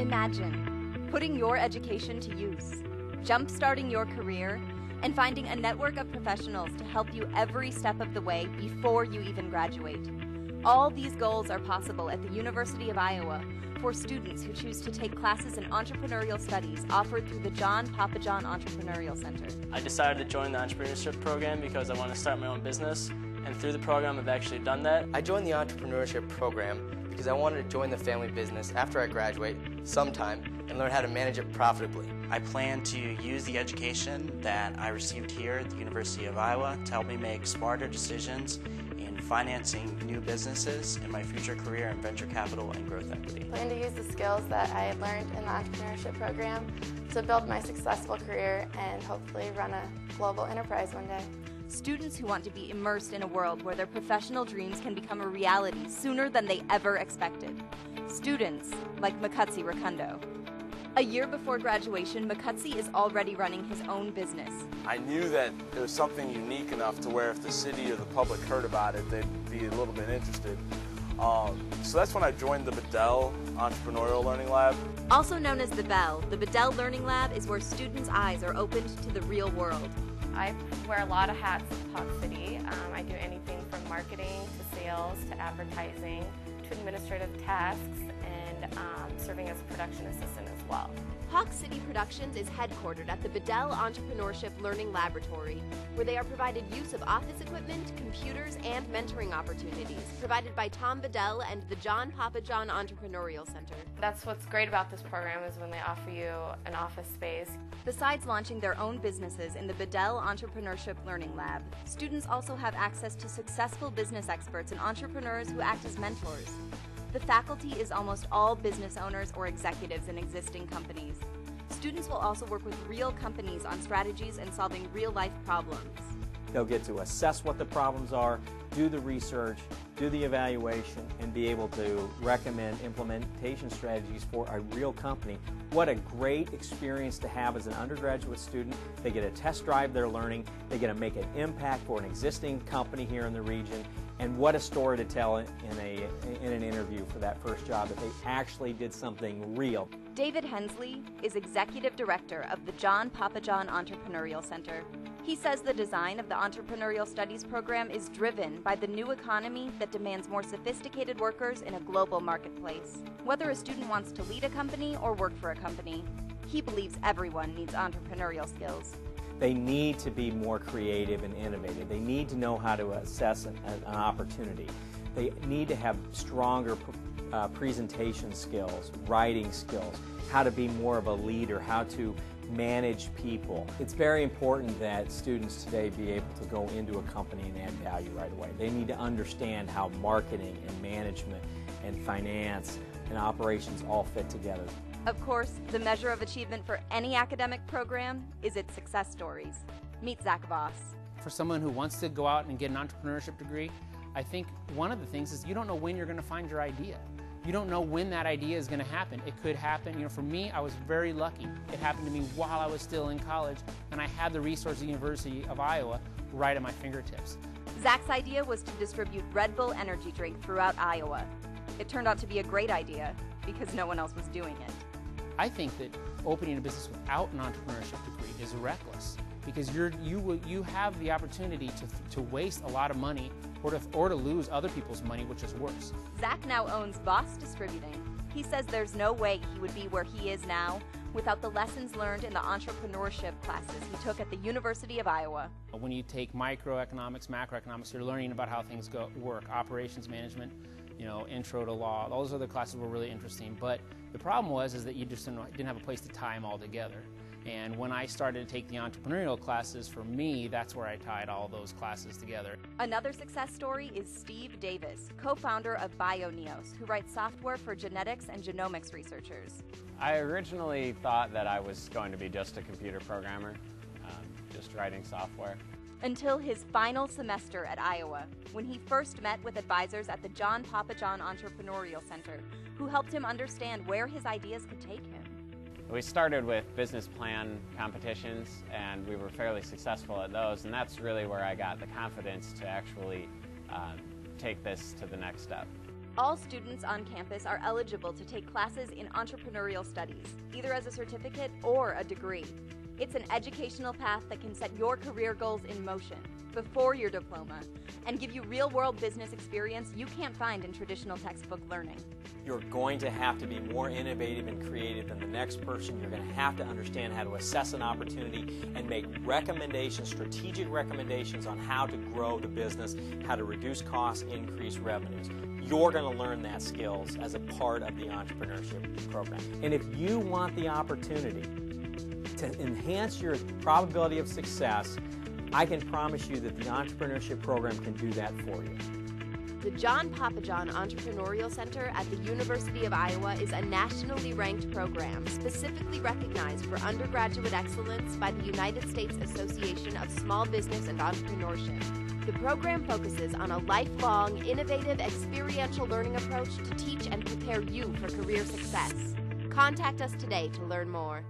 Imagine putting your education to use, jump-starting your career, and finding a network of professionals to help you every step of the way before you even graduate. All these goals are possible at the University of Iowa for students who choose to take classes in entrepreneurial studies offered through the John Papajohn Entrepreneurial Center. I decided to join the Entrepreneurship program because I want to start my own business, and through the program I've actually done that. I joined the Entrepreneurship program because I wanted to join the family business after I graduate sometime and learn how to manage it profitably. I plan to use the education that I received here at the University of Iowa to help me make smarter decisions in financing new businesses in my future career in venture capital and growth equity. I plan to use the skills that I learned in the Entrepreneurship program to build my successful career and hopefully run a global enterprise one day. Students who want to be immersed in a world where their professional dreams can become a reality sooner than they ever expected. Students like Makutsi Rakundo. A year before graduation, Makutsi is already running his own business. I knew that it was something unique enough to where if the city or the public heard about it, they'd be a little bit interested. So that's when I joined the Bedell Entrepreneurial Learning Lab. Also known as the Bell, the Bedell Learning Lab is where students' eyes are opened to the real world. I wear a lot of hats at Hawk City. I do anything from marketing to sales to advertising to administrative tasks and serving as a production assistant as well. Hawk City Productions is headquartered at the Bedell Entrepreneurship Learning Laboratory, where they are provided use of office equipment, computers, and mentoring opportunities provided by Tom Bedell and the John Papajohn Entrepreneurial Center. That's what's great about this program is when they offer you an office space. Besides launching their own businesses in the Bedell Entrepreneurship Learning Lab, students also have access to successful business experts and entrepreneurs who act as mentors. The faculty is almost all business owners or executives in existing companies. Students will also work with real companies on strategies and solving real-life problems. They'll get to assess what the problems are, do the research, do the evaluation, and be able to recommend implementation strategies for a real company. What a great experience to have as an undergraduate student. They get to test drive their learning, they get to make an impact for an existing company here in the region, and what a story to tell in an interview for that first job that they actually did something real. David Hensley is Executive Director of the John Papajohn Entrepreneurial Center. He says the design of the Entrepreneurial Studies program is driven by the new economy that demands more sophisticated workers in a global marketplace. Whether a student wants to lead a company or work for a company, he believes everyone needs entrepreneurial skills. They need to be more creative and innovative. They need to know how to assess an opportunity. They need to have stronger presentation skills, writing skills, how to be more of a leader, how to manage people. It's very important that students today be able to go into a company and add value right away. They need to understand how marketing and management and finance and operations all fit together. Of course, the measure of achievement for any academic program is its success stories. Meet Zach Voss. For someone who wants to go out and get an entrepreneurship degree, I think one of the things is you don't know when you're going to find your idea. You don't know when that idea is going to happen. It could happen, for me, I was very lucky. It happened to me while I was still in college, and I had the resources of the University of Iowa right at my fingertips. Zach's idea was to distribute Red Bull energy drink throughout Iowa. It turned out to be a great idea because no one else was doing it. I think that opening a business without an entrepreneurship degree is reckless because you have the opportunity to waste a lot of money or to lose other people's money, which is worse. Zach now owns Voss Distributing. He says there's no way he would be where he is now without the lessons learned in the entrepreneurship classes he took at the University of Iowa. When you take microeconomics, macroeconomics, you're learning about how things work, operations management, intro to law. Those other classes were really interesting, but the problem is that you just didn't have a place to tie them all together. And when I started to take the entrepreneurial classes, for me, that's where I tied all those classes together. Another success story is Steve Davis, co-founder of BioNeos, who writes software for genetics and genomics researchers. I originally thought that I was going to be just a computer programmer, just writing software. Until his final semester at Iowa, when he first met with advisors at the John Papajohn Entrepreneurial Center, who helped him understand where his ideas could take him. We started with business plan competitions, and we were fairly successful at those, and that's really where I got the confidence to actually take this to the next step. All students on campus are eligible to take classes in entrepreneurial studies, either as a certificate or a degree. It's an educational path that can set your career goals in motion before your diploma and give you real-world business experience you can't find in traditional textbook learning. You're going to have to be more innovative and creative than the next person. You're going to have to understand how to assess an opportunity and make recommendations, strategic recommendations on how to grow the business, how to reduce costs, increase revenues. You're going to learn that skills as a part of the entrepreneurship program. And if you want the opportunity to enhance your probability of success, I can promise you that the entrepreneurship program can do that for you. The John Papajohn Entrepreneurial Center at the University of Iowa is a nationally ranked program specifically recognized for undergraduate excellence by the United States Association of Small Business and Entrepreneurship. The program focuses on a lifelong, innovative, experiential learning approach to teach and prepare you for career success. Contact us today to learn more.